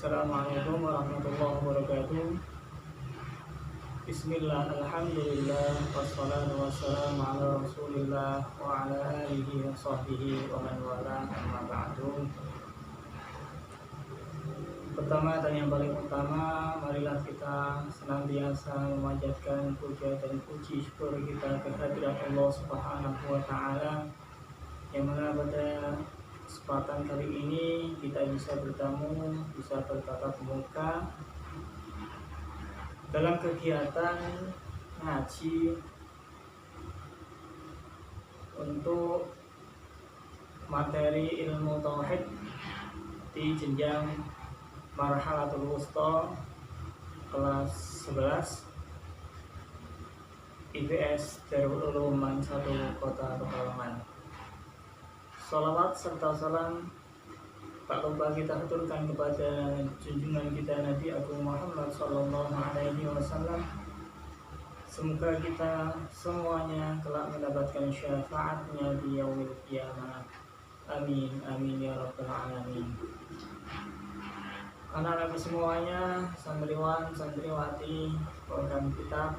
Assalamualaikum warahmatullahi wabarakatuh. Bismillah, alhamdulillah, wassalatu wassalamu ala rasulillah wa ala alihi wa sahbihi wa man wala, amma ba'du. Pertama dan yang paling utama, marilah kita senantiasa memanjatkan puja dan puji syukur kita kehadirat Allah Subhanahu wa Ta'ala, yang mana pada kesempatan kali ini kita bisa bertemu, bisa bertatap muka dalam kegiatan ngaji untuk materi ilmu tauhid di jenjang Marhalatul Wusta kelas 11 IPS Darul Ulum 1 Kota Pekalongan. Salawat serta salam tak lupa kita haturkan kepada junjungan kita Nabi Agung Muhammad Sallallahu Alaihi Wasallam. Semoga kita semuanya kelak mendapatkan syafaatnya di yaumil qiyamah. Amin, amin ya rabbal alamin. Anak-anak semuanya, santriwan, santriwati program kita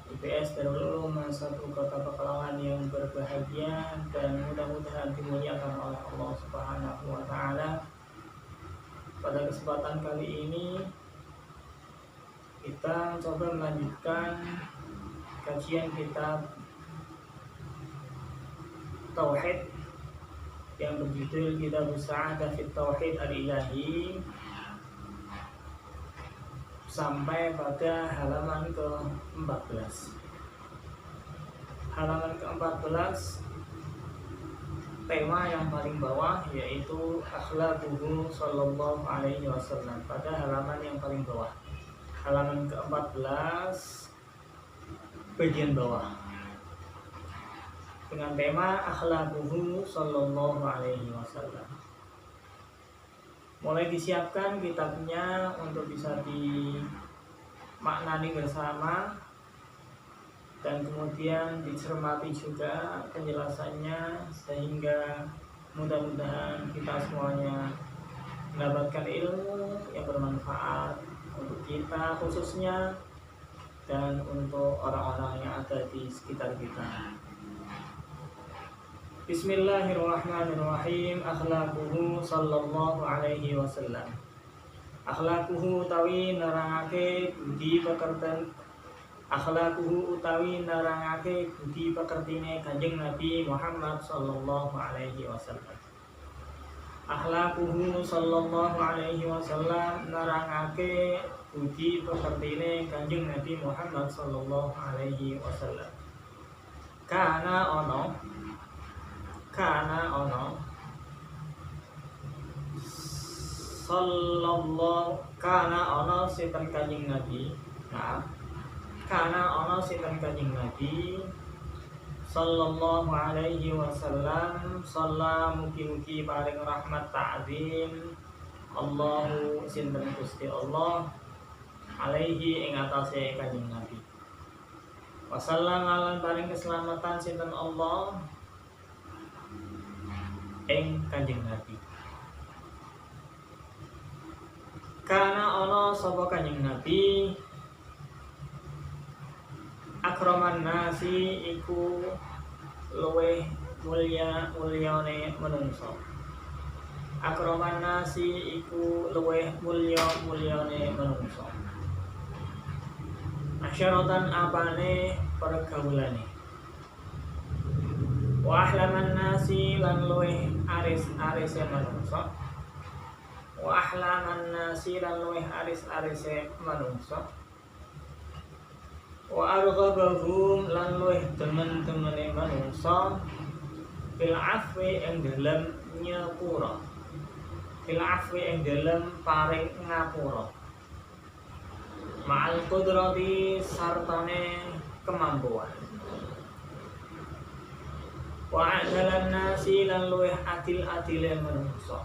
IPS Darul Ulum 1 Kota Pekalongan yang berbahagia dan mudah-mudahan dimuliakan oleh Allah Subhanahu wa Ta'ala. Pada kesempatan kali ini kita coba melanjutkan kajian kitab Tauhid yang berjudul Kitab Sa'adah Fit Tauhid Al-Ilahi sampai pada halaman ke-14. Halaman ke-14, tema yang paling bawah yaitu akhlaquhu sallallahu alaihi wasallam. Pada halaman yang paling bawah, halaman ke-14 bagian bawah, dengan tema akhlaquhu sallallahu alaihi wasallam. Mulai disiapkan kitabnya untuk bisa dimaknani bersama dan kemudian dicermati juga penjelasannya, sehingga mudah-mudahan kita semuanya mendapatkan ilmu yang bermanfaat untuk kita khususnya dan untuk orang-orang yang ada di sekitar kita. Bismillahirrahmanirrahim. Akhlaquhu sallallahu alaihi wasallam. Akhlaquhu utawi nerangake budi pekerten. Akhlaquhu utawi nerangake budi pekertine Kanjeng Nabi Muhammad sallallahu alaihi wasallam. Akhlaquhu sallallahu alaihi wasallam nerangake budi pekertine Kanjeng Nabi Muhammad sallallahu alaihi wasallam. Kana ono sallallahu kana ono sinten Kanjeng Nabi. Nah, kana ono sinten Kanjeng Nabi sallallahu alaihi wasallam. Sallam mugi-mugi paring rahmat ta'zim Allahu sinten Gusti Allah alaihi ing atase Kanjeng Nabi. Wasallam lan paring keselamatan sinten Allah ing Kanjeng Nabi. Karena ana sapa Kanjeng Nabi akraman nasi iku luweh mulyane manungsa. Akraman nasi iku luweh mulyane manungsa. Asyaratan apane pergaulane. Wa ahlaman nasi lan luweh aris-arise manungsa. Wa ahlaman nasi lan luweh aris-arise manungsa. Wa arghabahum lan luweh demen-demene manungsa bil afwi ing dalem nyepura. Bil afwi ing dalem paring ngapura. Ma'al qudrati sartane kemampuan. Wa adalan nasi lan luweh adil-adile manungsa.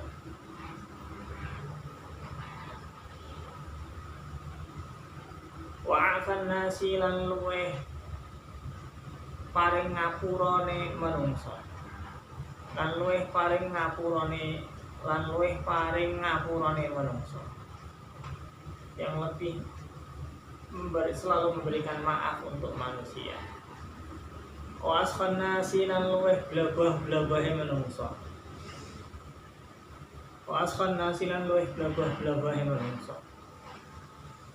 Wa afan nasi lan luweh paring ngapurane manungsa. Lan luweh paring ngapurane lan luwih paring ngapurane manungsa, yang lebih selalu memberikan maaf untuk manusia. Wa asqan nasi lan luwih blabah-blabahe manungsa. Wa asqan nasi lan luwih blabah-blabahe manungsa.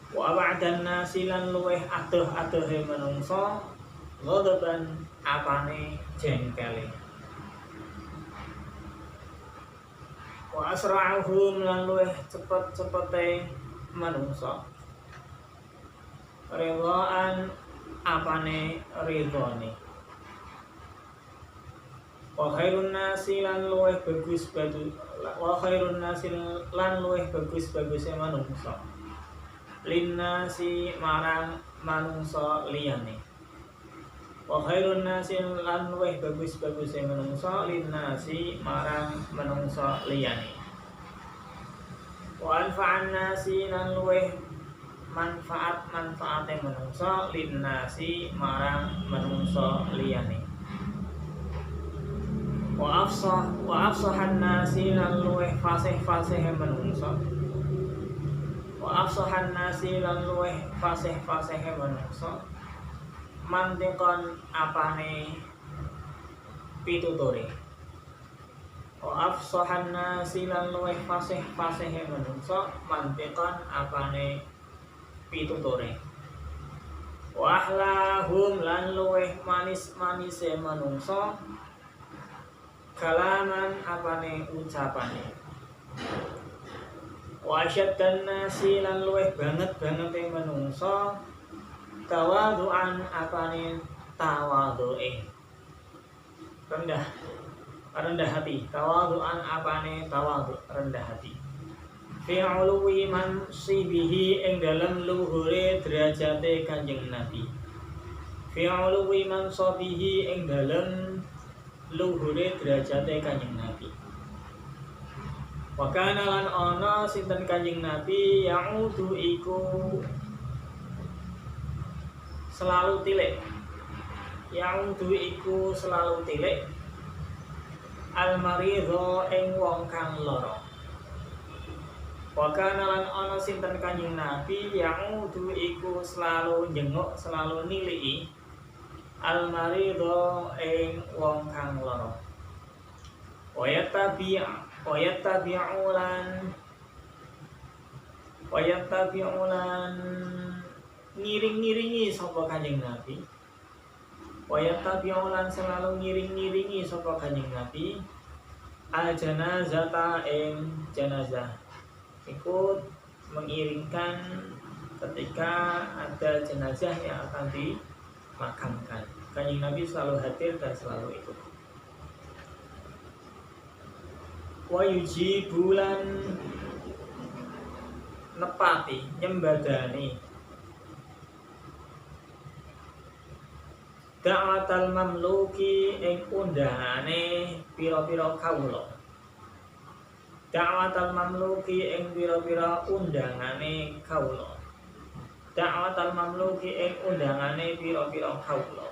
Wa ab'adan nasi lan luwih adoh-adohe manungsa, ghadaban apane jengkele. Wa asra'uhum lan luwih cepet-cepete manungsa, ridhaan apane ridhone. Wa khairun nasi lan luwih bagus-baguse manungsa, linnasi marang manungsa liyane. Wa khairun nasi lan luwih bagus-baguse manungsa, linnasi marang manungsa liyane. Wa anfa'an nasi lan luwih manfaate manungsa, linnasi marang manungsa liyane. Wa afsahan nasi lan luwih fasih-fasihe manungsa. Wa afsahan nasi lan luwih fasih-fasihe manungsa, mantiqan apane pituture. Wa afsahan nasi lan luwih fasih-fasihe manungsa, mantiqan apane pituture. Wa ahlahum lan luwih manis-manise manungsa, kalaman apane ucapane. Wa asyaddan nasi lan luwih banget-bangete manungsa, tawadhu'an apane tawadhu'e. Rendah hati. Tawadhu'an apane tawadhu', rendah hati. Fi 'uluwi mansibihi ing dalem luhure derajate Kanjeng Nabi. Fi 'uluwi mansabihi ing dalem luhure derajate Kanjeng Nabi. Wa kana lan ana sinten Kanjeng Nabi ya'udu iku selalu tilik. Ya'udu iku selalu tilik al-maridho ing wong kang lara. Wa kana lan ana sinten Kanjeng Nabi ya'udu iku selalu njenguk, selalu niliki al-maridho ing wong kang lara. Wa yattabi'ulan ngiring-ngiringi sapa Kanjeng Nabi. Wa yattabi'ulan selalu ngiring-ngiringi sapa Kanjeng Nabi al-janazata ing janazah. Ikut mengiringkan ketika ada jenazah yang akan dimakamkan. Kanjeng Nabi selalu hadir dan selalu ikut. Wa yujibulan nepati, nyembadani da'watal mamluki ing undangane pira-pira kawula. Da'watal mamluki ing pira-pira undangane kawula. Da'watal mamluki ing undangane pira-pira kawula.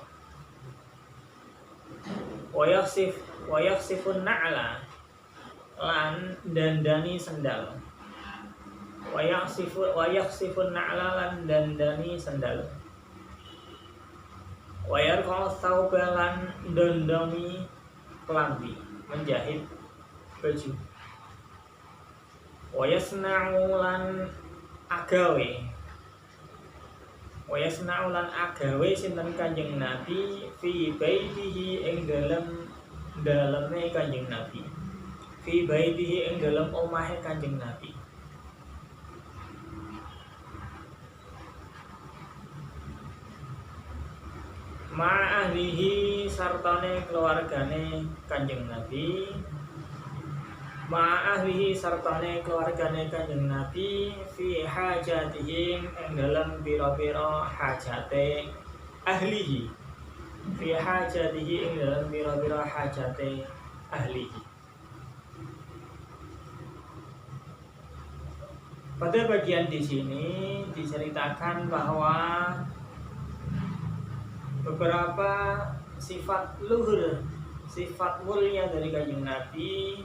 Wa yakhsifun na'la lan dandani sendal. Wa yakhsifun na'la lan dandani sendal. Wa yarfa'u thawba lan ndondongi klambi, menjahit baju. Wa yasna'u lan agawe. Wa yasna'u lan agawe sinten Kanjeng Nabi fi baitihi ing daleme Kanjeng Nabi. Fi baitihi ing dalem omahe Kanjeng Nabi. Ma'ahlihi sartane keluargane Kanjeng Nabi. Ma'ahlihi sartane keluargane Kanjeng Nabi fi hajatihim ing dalem pira-pira hajate ahlihi. Fi hajatihi ing dalem pira-pira hajate ahlihi. Pada bagian di sini diceritakan bahwa beberapa sifat luhur, sifat mulia dari Kanjeng Nabi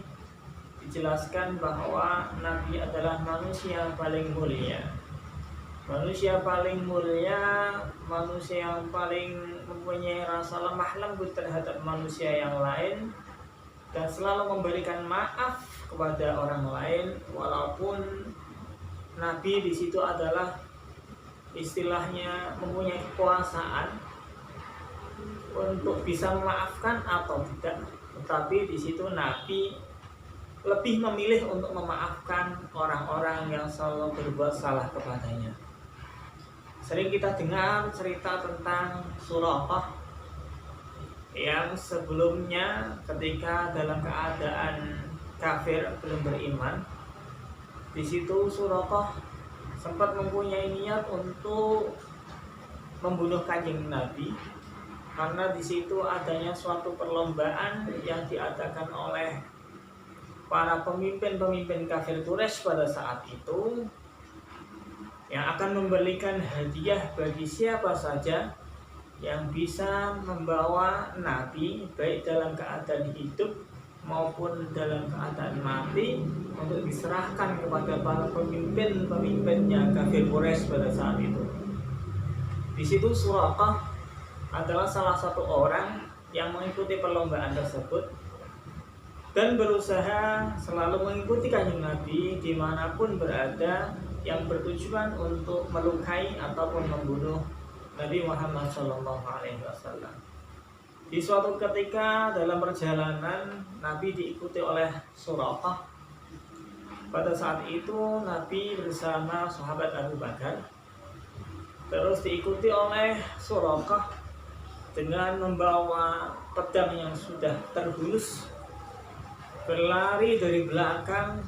dijelaskan bahwa Nabi adalah manusia paling mulia. Manusia paling mulia, manusia yang paling mempunyai rasa lemah lembut terhadap manusia yang lain, dan selalu memberikan maaf kepada orang lain, walaupun Nabi di situ adalah istilahnya mempunyai kekuasaan untuk bisa memaafkan atau tidak, tetapi di situ Nabi lebih memilih untuk memaafkan orang-orang yang selalu berbuat salah kepadanya. Sering kita dengar cerita tentang Suraqah yang sebelumnya ketika dalam keadaan kafir belum beriman, di situ Suraqah sempat mempunyai niat untuk membunuh Kanjeng Nabi, karena di situ adanya suatu perlombaan yang diadakan oleh para pemimpin-pemimpin kafir Quraisy pada saat itu, yang akan memberikan hadiah bagi siapa saja yang bisa membawa Nabi baik dalam keadaan hidup maupun dalam keadaan mati untuk diserahkan kepada para pemimpin-pemimpinnya kafir Quraisy pada saat itu. Di situ Suraqah adalah salah satu orang yang mengikuti perlombaan tersebut dan berusaha selalu mengikuti Kanjeng Nabi dimanapun berada, yang bertujuan untuk melukai ataupun membunuh Nabi Muhammad SAW. Di suatu ketika dalam perjalanan, Nabi diikuti oleh Suraqah. Pada saat itu Nabi bersama sahabat Abu Bakar, terus diikuti oleh Suraqah dengan membawa pedang yang sudah terhunus, berlari dari belakang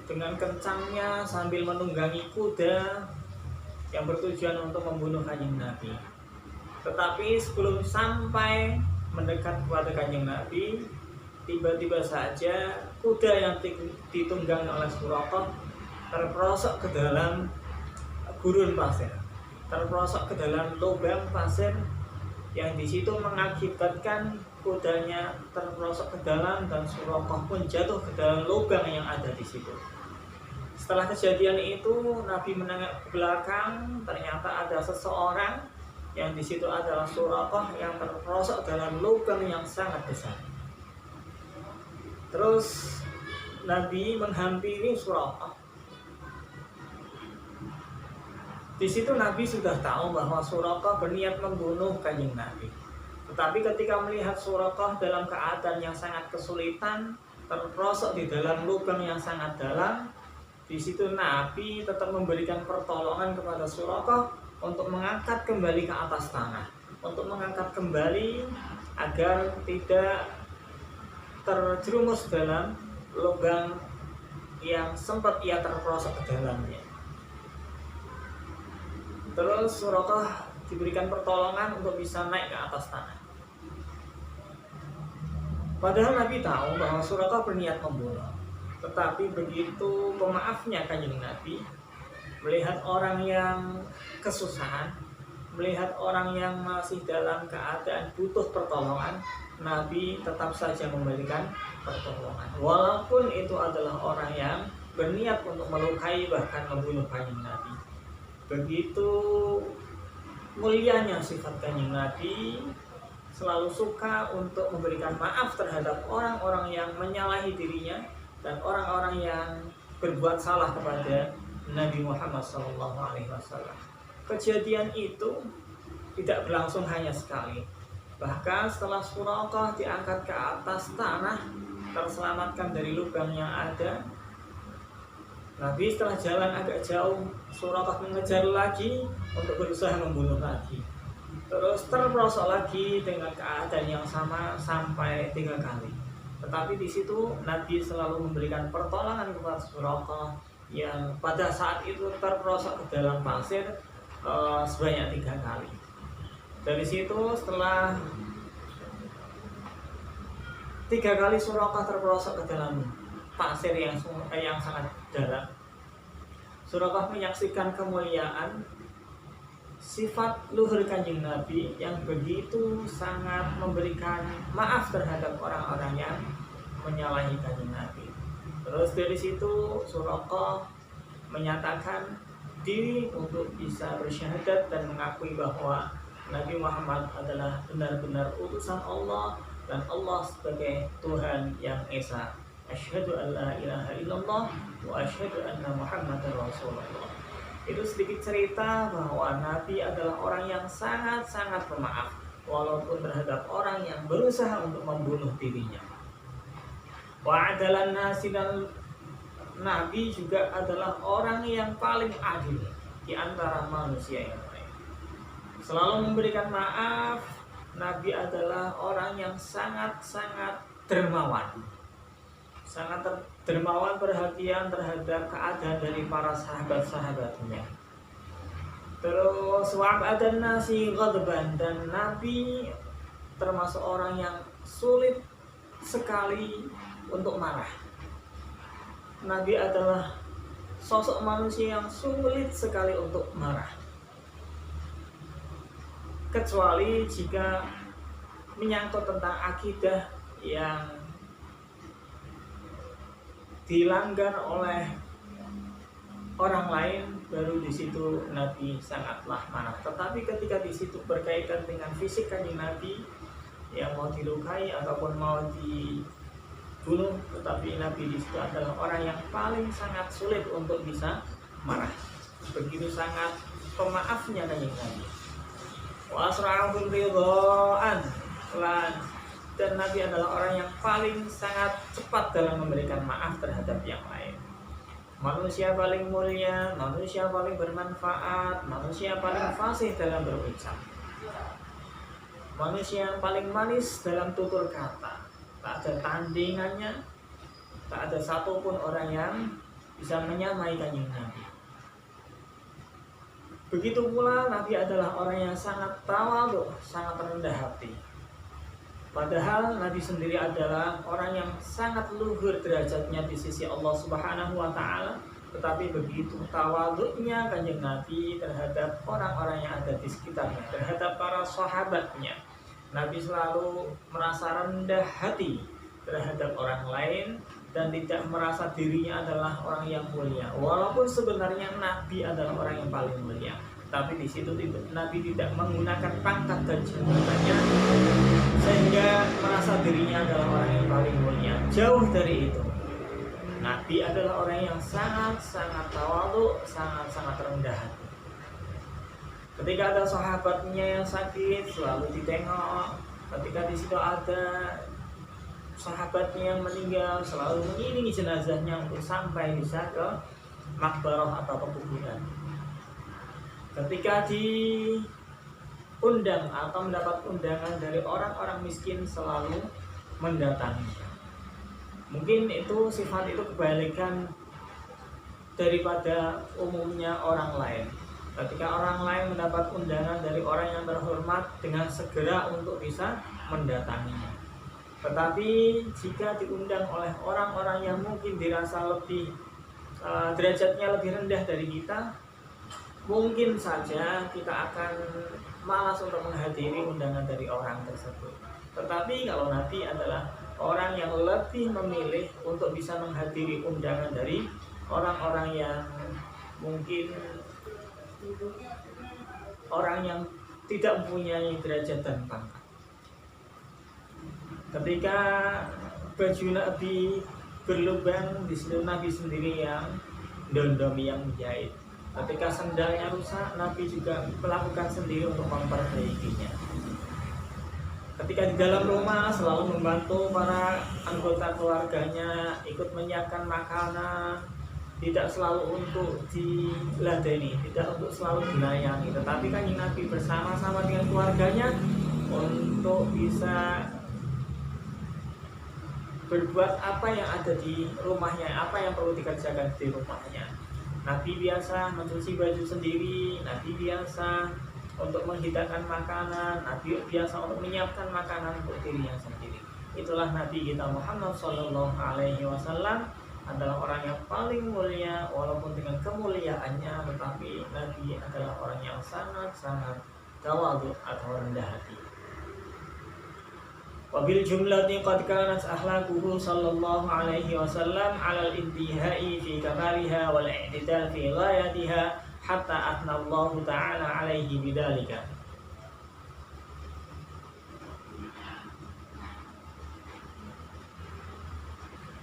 dengan kencangnya sambil menunggangi kuda yang bertujuan untuk membunuh Kanjeng Nabi. Tetapi sebelum sampai mendekat kepada Kanjeng Nabi, tiba-tiba saja kuda yang ditunggangi oleh Suraqah terperosok ke dalam gurun pasir, terperosok ke dalam lubang pasir, yang di situ mengakibatkan kudanya terperosok ke dalam dan Suraqah pun jatuh ke dalam lubang yang ada di situ. Setelah kejadian itu, Nabi menengok ke belakang, ternyata ada seseorang yang di situ adalah Suraqah yang terperosok dalam lubang yang sangat besar. Terus Nabi menghampiri Suraqah. Di situ Nabi sudah tahu bahwa Suraqah berniat membunuh Kanjeng Nabi. Tetapi ketika melihat Suraqah dalam keadaan yang sangat kesulitan, terperosok di dalam lubang yang sangat dalam, di situ Nabi tetap memberikan pertolongan kepada Suraqah untuk mengangkat kembali ke atas tanah, untuk mengangkat kembali agar tidak terjerumus dalam lubang yang sempat ia terperosok ke dalamnya. Terus Suraqah diberikan pertolongan untuk bisa naik ke atas tanah. Padahal Nabi tahu bahwa Suraqah berniat membunuh. Tetapi begitu pemaafnya Kanjeng Nabi, melihat orang yang kesusahan, melihat orang yang masih dalam keadaan butuh pertolongan, Nabi tetap saja memberikan pertolongan. Walaupun itu adalah orang yang berniat untuk melukai bahkan membunuh Kanjeng Nabi. Begitu mulianya sifat Kanjeng Nabi, selalu suka untuk memberikan maaf terhadap orang-orang yang menyalahi dirinya dan orang-orang yang berbuat salah kepada Nabi Muhammad SAW. Kejadian itu tidak berlangsung hanya sekali. Bahkan setelah Suraqah diangkat ke atas tanah, terselamatkan dari lubang yang ada, Nabi setelah jalan agak jauh, Suraqah mengejar lagi untuk berusaha membunuh lagi. Terus terperosok lagi dengan keadaan yang sama sampai 3 kali. Tetapi di situ Nabi selalu memberikan pertolongan kepada Suraqah yang pada saat itu terperosok ke dalam pasir sebanyak 3 kali. Dari situ setelah 3 kali Suraqah terperosok ke dalam pasir yang sangat dalam, Suraqah menyaksikan kemuliaan sifat luhur Kanjeng Nabi yang begitu sangat memberikan maaf terhadap orang-orang yang menyalahi Kanjeng Nabi. Terus dari situ Suraqah menyatakan diri untuk bisa bersyahadat dan mengakui bahwa Nabi Muhammad adalah benar-benar utusan Allah dan Allah sebagai Tuhan yang Esa. Asyhadu an la ilaha illallah wa asyhadu anna Muhammadar Rasulullah. Itu sedikit cerita bahwa Nabi adalah orang yang sangat-sangat pemaaf walaupun terhadap orang yang berusaha untuk membunuh dirinya. Wa adalan nasi, dan Nabi juga adalah orang yang paling adil di antara manusia yang lain. Selalu memberikan maaf. Nabi adalah orang yang sangat-sangat dermawan. Sangat dermawan, perhatian terhadap keadaan dari para sahabat-sahabatnya. Terus wa'adan nasi ghadban, dan Nabi termasuk orang yang sulit sekali untuk marah. Nabi adalah sosok manusia yang sulit sekali untuk marah, kecuali jika menyangkut tentang akidah yang dilanggar oleh orang lain, baru di situ Nabi sangatlah marah. Tetapi ketika di situ berkaitan dengan fisik kanjeng Nabi yang mau dilukai ataupun mau dibunuh, tetapi Nabi di situ adalah orang yang paling sangat sulit untuk bisa marah. Begitu sangat pemaafnya kanjeng Nabi. Wa asra'ahum ridhaan, dan Nabi adalah orang yang paling sangat cepat dalam memberikan maaf terhadap yang lain. Manusia paling mulia, manusia paling bermanfaat, manusia paling fasih dalam berucap, manusia paling manis dalam tutur kata. Tak ada tandingannya, tak ada satupun orang yang bisa menyamai kanjeng Nabi. Begitu pula Nabi adalah orang yang sangat tawadhu, sangat rendah hati. Padahal Nabi sendiri adalah orang yang sangat luhur derajatnya di sisi Allah Subhanahu wa Ta'ala, tetapi begitu tawadhunya kanjeng Nabi terhadap orang-orang yang ada di sekitarnya, terhadap para sahabatnya. Nabi selalu merasa rendah hati terhadap orang lain dan tidak merasa dirinya adalah orang yang mulia, walaupun sebenarnya Nabi adalah orang yang paling mulia. Tapi di situ Nabi tidak menggunakan pangkat dan jabatannya sehingga merasa dirinya adalah orang yang paling mulia. Jauh dari itu. Nabi adalah orang yang sangat-sangat tawadhu, sangat-sangat rendah hati. Ketika ada sahabatnya yang sakit, selalu ditengok. Ketika di situ ada sahabatnya yang meninggal, selalu mengiringi jenazahnya untuk sampai bisa ke makbarah atau pekuburan. Ketika diundang atau mendapat undangan dari orang-orang miskin, selalu mendatangi. Mungkin itu sifat itu kebalikan daripada umumnya orang lain. Ketika orang lain mendapat undangan dari orang yang terhormat, dengan segera untuk bisa mendatanginya. Tetapi jika diundang oleh orang-orang yang mungkin dirasa lebih derajatnya lebih rendah dari kita, mungkin saja kita akan malas untuk menghadiri undangan dari orang tersebut. Tetapi kalau Nabi adalah orang yang lebih memilih untuk bisa menghadiri undangan dari orang-orang yang mungkin orang yang tidak mempunyai derajat dan pangkat. Ketika baju Nabi berlubang, di situ Nabi sendiri yang dondomi, yang menjahit. Ketika sendalnya rusak, Nabi juga melakukan sendiri untuk memperbaikinya. Ketika di dalam rumah, selalu membantu para anggota keluarganya, ikut menyiapkan makanan, tidak selalu untuk diladeni, tidak untuk selalu dilayani, tetapi kanjeng Nabi bersama-sama dengan keluarganya untuk bisa berbuat apa yang ada di rumahnya, apa yang perlu dikerjakan di rumahnya. Nabi biasa mencuci baju sendiri, Nabi biasa untuk menghidangkan makanan, Nabi biasa untuk menyiapkan makanan untuk dirinya sendiri. Itulah Nabi kita Muhammad SAW, adalah orang yang paling mulia, walaupun dengan kemuliaannya, tetapi Nabi adalah orang yang sangat-sangat tawadhu atau rendah hati. Wabil jumlati qad kanat akhlaquhu sallallahu alaihi wasallam 'ala al-intihai fi kamaliha wal i'tidal fi ghayatiha hatta athna Allah ta'ala alaihi bidzalika.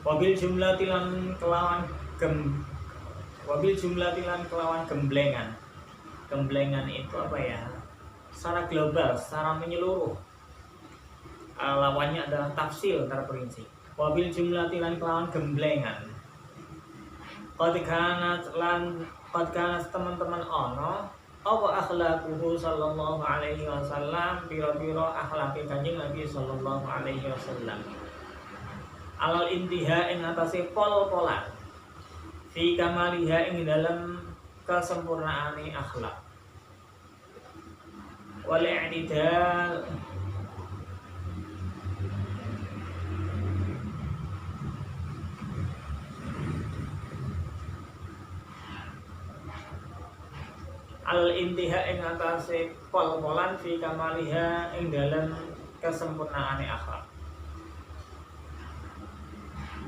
Wabil jumlati lan kelawan gemblengan. Gemblengan itu apa ya? Secara global, secara menyeluruh. Lawannya adalah tafsil terperinci. Wabil jumlati lan kelawan gemblengan. Qad kanat teman-teman ono apa akhlaquhu sallallahu alaihi wasallam, pira-pira akhlake Kanjeng Nabi sallallahu alaihi wasallam. Alal intiha ing atase pol-polan fi kamaliha ing dalam kesempurnaane akhlak wal i'tidal al intiha ing atase pol-polan fi kamaliha ing dalam kesempurnaane akhlak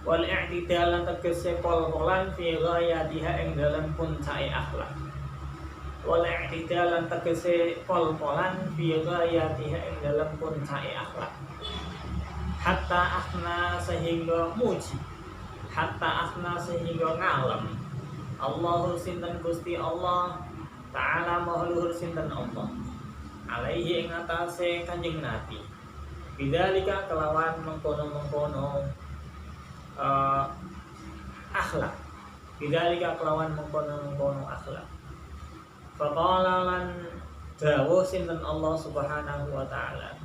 wal i'tidal lan tegese pol-polan fi ghayatiha ing dalam puncake akhlak wal i'tidal lan tegese pol-polan fi ghayatiha ing dalam puncake akhlak hatta akhna sehingga muji hatta akhna sehingga ngalem Allahu sinten Gusti Allah ta'ala maha luhur sinten Allah alaihi ing atase Kanjeng Nabi bidzalika kelawan mengkono-mengkono akhlak bidzalika kelawan mengkono-mengkono akhlak faqala lan dawuh sinten Allah subhanahu wa ta'ala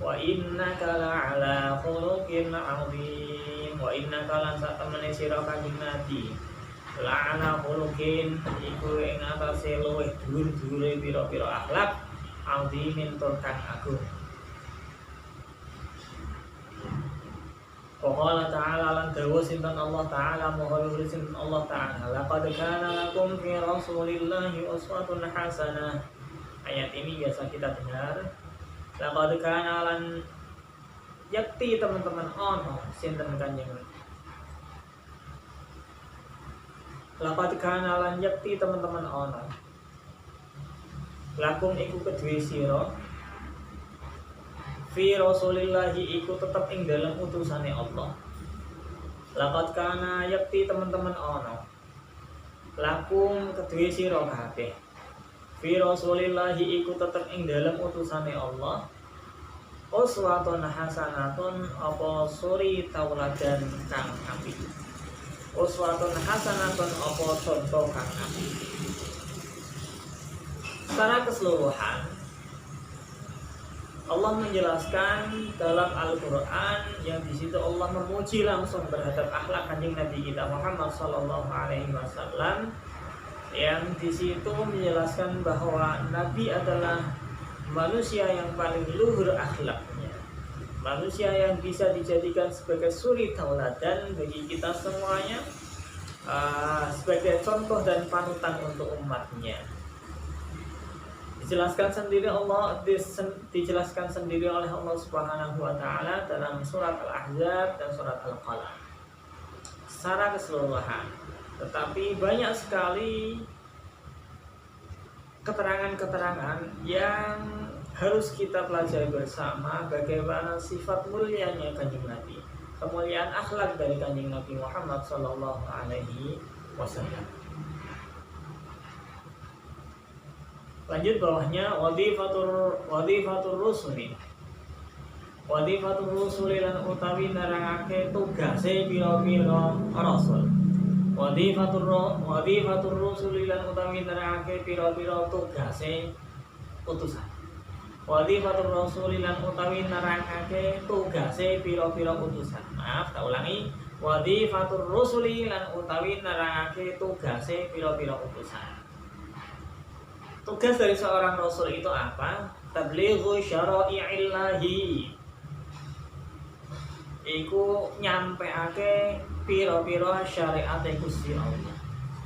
wa innaka la'ala khuluqin 'adzim wa innaka lan sak temene sira Kanjeng Nabi la'ala khuluqin iku ing atase luwih dhuwur-dhuwure pira-pira akhlak 'adzimin tur kang agung. Qala ta'ala lan dawuh sinten Allah ta'ala maha luhur sinten Allah ta'ala laqad kana lakum fi rasulillahi uswatun hasanah. Ayat ini biasa kita dengar. Laqad kana lan yakti teman-teman ono sinten Kanjeng. Laqad kana lan yakti teman-teman ono lakum iku kedue sira fi rasulillahi iku tetep ing dalam utusane Allah. Laqad kana yakti teman-teman ono lakum kedue sira kabeh fi rasulillahi iku tetep ing dalam utusane Allah uswatun hasanatun apa suri tauladan kang apik uswatun hasanatun apa contoh kang apik. Secara keseluruhan Allah menjelaskan dalam Al-Quran yang di situ Allah memuji langsung terhadap akhlak Kanjeng Nabi kita Muhammad Sallallahu Alaihi Wasallam, yang di situ menjelaskan bahwa Nabi adalah manusia yang paling luhur akhlaknya, manusia yang bisa dijadikan sebagai suri tauladan bagi kita semuanya, sebagai contoh dan panutan untuk umatnya. Dijelaskan sendiri oleh Allah Subhanahu wa taala dalam surat Al-Ahzab dan surat Al-Qalam secara keseluruhan. Tetapi banyak sekali keterangan-keterangan yang harus kita pelajari bersama bagaimana sifat mulianya Kanjeng Nabi, kemuliaan akhlak dari Kanjeng Nabi Muhammad sallallahu alaihi wasallam. Lanjut bawahnya wadifatur rusuli. Wadifatur rusuli lan utawi nerangake tugase pira-pira rasul. Wadifatur rusuli lan utawi nerangake pira-pira tugase utusan. Wadifatur rusuli lan utawi nerangake tugase pira-pira utusan. Maaf, tak ulangi. Wadifatur rusuli lan utawi nerangake tugase pira-pira utusan. Tugas dari seorang rasul itu apa? Tablighu syara'i'illahi. Iku nyampeake pira-pira syariat Gusti Allah.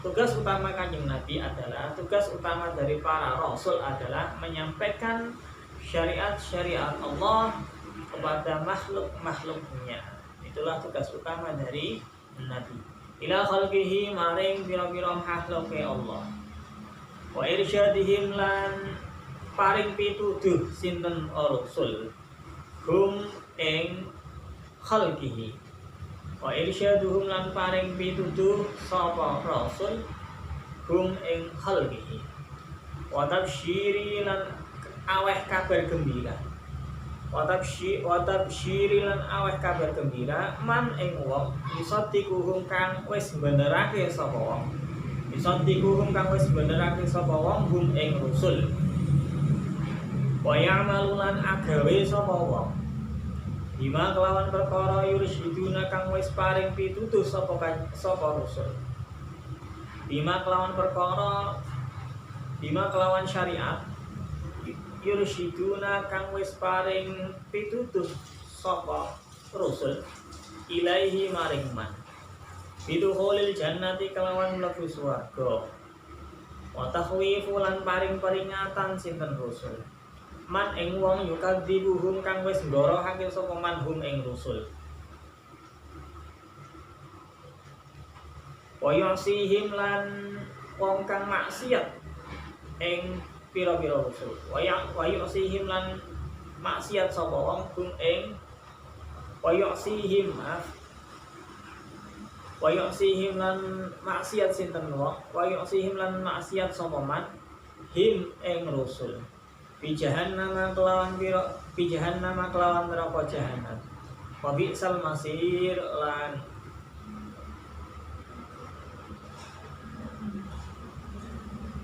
Tugas utama Kanjeng Nabi adalah, tugas utama dari para rasul adalah menyampaikan syariat-syariat Allah kepada makhluk-makhluknya. Itulah tugas utama dari Nabi. Ila khalqihi maring pira-pira makhluke Allah. Wa irsyadihim lan paring pituduh sinten rasul. Hum ing khalqihi. Wa irsyaduhum lan paring pituduh sapa rasul. Hum ing khalqihi. Wa tabsyiri lan aweh kabar gembira. Wa tabsyiri lan aweh kabar gembira man ing wong isaddiquhum kang wis benerake sapa wong. Isaddiquhum kang wis benerake sapa wong hum ing rusul. Wa ya'malu lan agawe sapa wong. Bima kelawan perkara yursyiduna kang wis paring pituduh sapa rusul. Bima kelawan syariat yursyiduna kang wis paring pituduh sapa rusul ilaihi maring man bidukhulil jannati kelawan mlebu swarga wa takhwifu lan paring peringatan sinten rusul man ing wong yukadzibuhum kang wis nggorohake sapa man hum ing rusul wa yusihim lan wong kang maksiat ing pira-pira rusul wa yusihim lan maksiat sapa wong hum ing wa yusihim lan maksiat sinten wong wa yusihim lan maksiat sapa man him ing rusul fi jahannam kelawan neraka jahannam wa bi'sal masir lan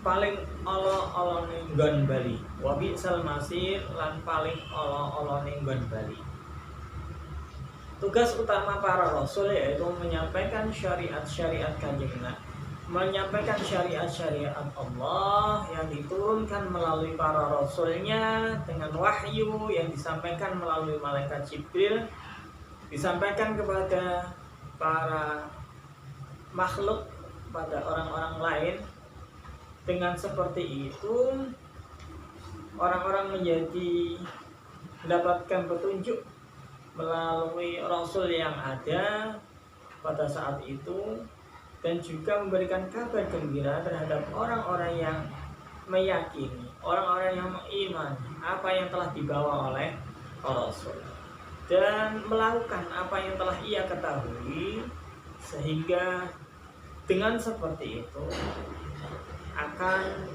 paling ala-alane nggon bali wa bi'sal masir lan paling ala-alane nggon bali. Tugas utama para rasul yaitu menyampaikan syariat-syariat Kanjeng Nabi, menyampaikan syariat-syariat Allah yang diturunkan melalui para rasulnya dengan wahyu yang disampaikan melalui malaikat Jibril, disampaikan kepada para makhluk, pada orang-orang lain. Dengan seperti itu orang-orang mendapatkan petunjuk melalui rasul yang ada pada saat itu dan juga memberikan kabar gembira terhadap orang-orang yang meyakini, orang-orang yang mengimani apa yang telah dibawa oleh rasul dan melakukan apa yang telah ia ketahui, sehingga dengan seperti itu akan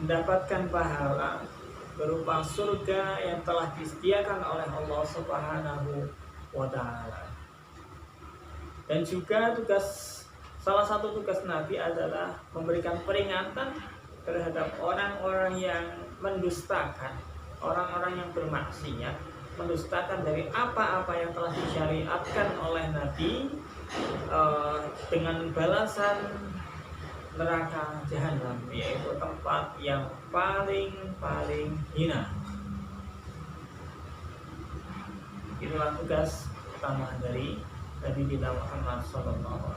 mendapatkan pahala berupa surga yang telah disediakan oleh Allah Subhanahu wa Ta'ala. Dan juga salah satu tugas Nabi adalah memberikan peringatan terhadap orang-orang yang mendustakan, orang-orang yang bermaksiat, mendustakan dari apa-apa yang telah disyariatkan oleh Nabi dengan balasan neraka jahanam, yaitu tempat yang paling hina. Itulah tugas utama dari Nabi kita Muhammad SAW.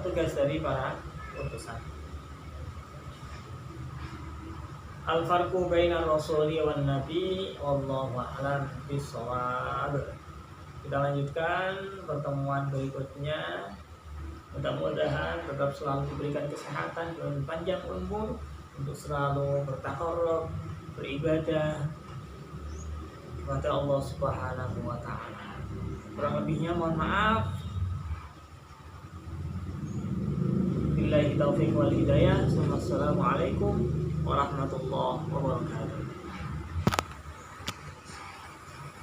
Tugas dari para utusan. Al-farqu bainar rasuli wan nabi wallahu a'lam bissawab. Kita lanjutkan pertemuan berikutnya. Mudah-mudahan tetap selalu diberikan kesehatan dan panjang umur untuk selalu bertakarrub, beribadah kepada Allah Subhanahu wa Ta'ala. Kurang lebihnya mohon maaf. Billahi taufiq wal hidayah. Assalamualaikum warahmatullahi wabarakatuh.